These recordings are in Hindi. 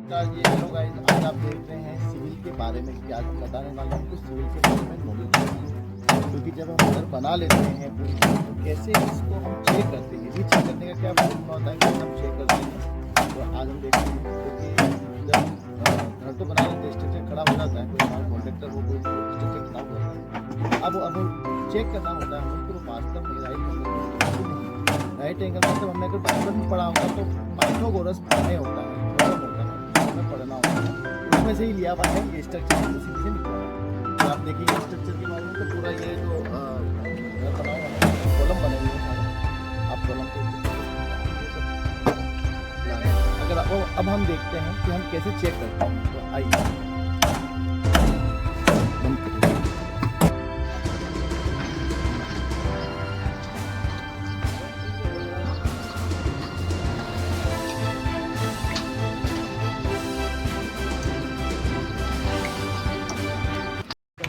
नमस्कार जी, हेलो गाइस। आज आप देख रहे हैं सिविल के बारे में कि आज हम बताने वाले हैं कुछ सिविल के बारे में नॉलेज है। क्योंकि जब हम घर बना लेते हैं पूरी चीज़, तो कैसे इसको हम चेक करते हैं, ये चेक करने का क्या फॉर्मूला होता है कि हम चेक करते हैं। तो आज हम देखते हैं क्योंकि जब घर तो बना लेते हैं, स्ट्रक्चर खड़ा हो जाता है, कोई हमारा कॉन्ट्रेक्टर हो, कोई स्ट्रक्चर खड़ा हो जाता है। अब चेक करना होता है हमें कि वास्तव में राइट एंगल मतलब हमने अगर बचपन में पढ़ा होगा तो पाइथागोरस प्रमेय होता है, हमें पढ़ना होता है। उसमें से ही लिया हुआ है ये स्ट्रक्चर, इसी से निकला है। तो आप देखिए स्ट्रक्चर के बारे में तो पूरा ये जो बना हुआ है, कॉलम बने हुए हैं, आप कॉलम को अगर अब हम देखते हैं कि हम कैसे चेक करते हैं। तो आइए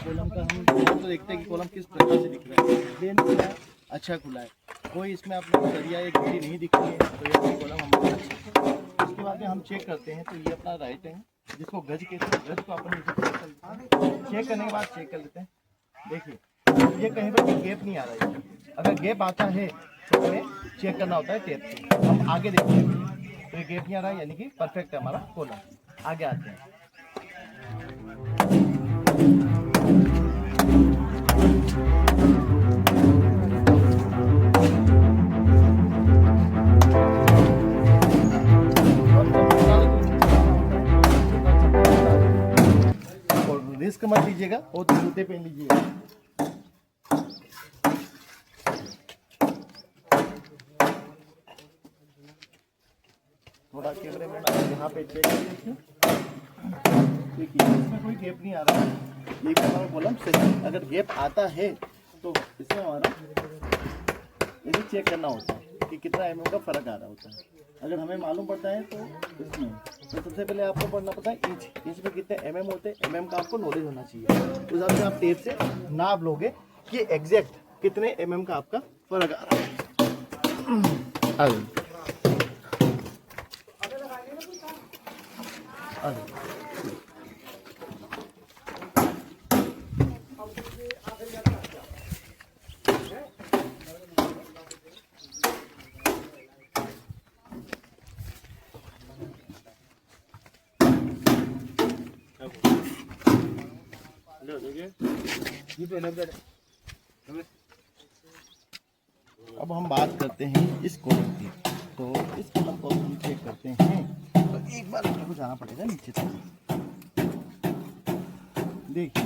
कॉलम का हम तो देखते हैं कि कॉलम किस प्रकार से दिख रहा है। प्लेन खुला है, अच्छा खुला है, कोई इसमें अपना सरिया या गिट्टी नहीं दिख रही है, तो ये कॉलम हमारा अच्छा है। उसके बाद में हम चेक करते हैं, तो ये अपना राइट है जिसको गज कहते हैं। गज को अपन चेक करने के बाद चेक कर लेते हैं। देखिए ये कहीं पर गैप नहीं आ रहा है, अगर गैप आता है तो हमें चेक करना होता है टेप से। हम आगे देखते हैं तो ये गैप नहीं आ रहा है, यानी कि परफेक्ट है हमारा कॉलम। आगे आते हैं। रिस्क मत लीजिएगा, वो तो जूते पहन लीजिएगा। थोड़ा कैमरे में यहाँ पे चेक कर देखिए, इसमें कोई गैप नहीं आ रहा है, ये हमारा कॉलम सही। अगर गैप आता है तो इसमें हमारा ये चेक करना होता है कि कितना mm का फर्क आ रहा होता है। अगर हमें मालूम पड़ता है तो इसमें तो सबसे पहले आपको पढ़ना पड़ता है इंच में कितने mm होते हैं। mm का आपको नॉलेज होना चाहिए, उस हिसाब से आप टेप से नाप लोगे कि एग्जैक्ट कितने mm का आपका फर्क आ रहा है। अब हम बात करते हैं इस कॉलम की। तो इस कॉलम को हम चेक करते हैं, तो एक बार आपको जाना पड़ेगा नीचे तक। देखिए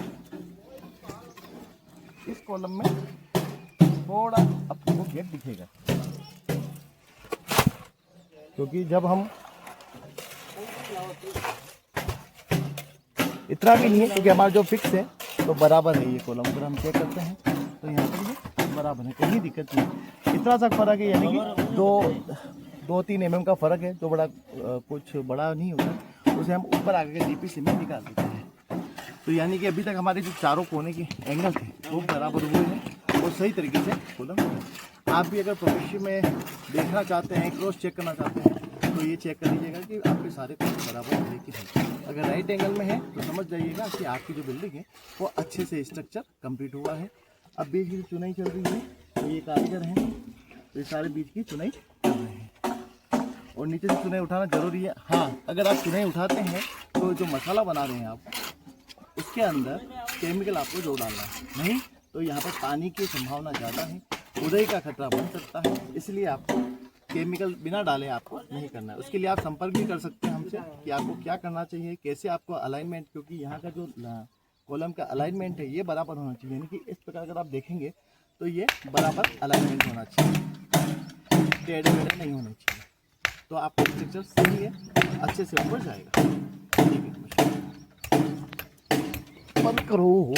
इस कॉलम में थोड़ा आपको गैप दिखेगा, क्योंकि जब हम इतना भी नहीं है, क्योंकि हमारा जो फिक्स है तो बराबर है। ये कॉलम अगर हम चेक करते हैं तो यहाँ पर ये बराबर है, कहीं दिक्कत नहीं। इतना सा फर्क है, यानी कि 2-3 mm का फर्क है, तो बड़ा कुछ बड़ा नहीं होता। उसे हम ऊपर आगे के डीपीसी में निकाल देते हैं। तो यानी कि अभी तक हमारे जो चारों कोने के एंगल थे वो बराबर हुए हैं और सही तरीके से कॉलम। आप भी अगर भविष्य में देखना चाहते हैं, क्रॉस चेक करना चाहते हैं, तो ये चेक कर लीजिएगा कि आपके सारे कॉलम बराबर है कि नहीं। अगर राइट एंगल में है तो समझ जाइएगा कि आपकी जो बिल्डिंग है वो अच्छे से स्ट्रक्चर कंप्लीट हुआ है। अब बीच की चुनाई चल रही है, तो ये कारीगर हैं, तो ये सारे बीच की चुनाई कर रहे हैं और नीचे से चुनाई उठाना जरूरी है। हाँ, अगर आप चुनाई उठाते हैं तो जो मसाला बना रहे हैं आप, उसके अंदर केमिकल आपको जो डालना है, नहीं तो यहाँ पर पानी की संभावना ज़्यादा है, उदय का खतरा बन सकता है। इसलिए आपको केमिकल बिना डाले आपको नहीं करना है। उसके लिए आप संपर्क भी कर सकते हैं हमसे कि आपको क्या करना चाहिए, कैसे आपको अलाइनमेंट, क्योंकि यहाँ का जो कॉलम का अलाइनमेंट है ये बराबर होना चाहिए, यानी कि इस प्रकार अगर आप देखेंगे तो ये बराबर अलाइनमेंट होना चाहिए, टेढ़े मेढ़े नहीं होने चाहिए। तो आपका स्ट्रक्चर सही है, अच्छे से ऊपर जाएगा। ठीक है, बंद करो।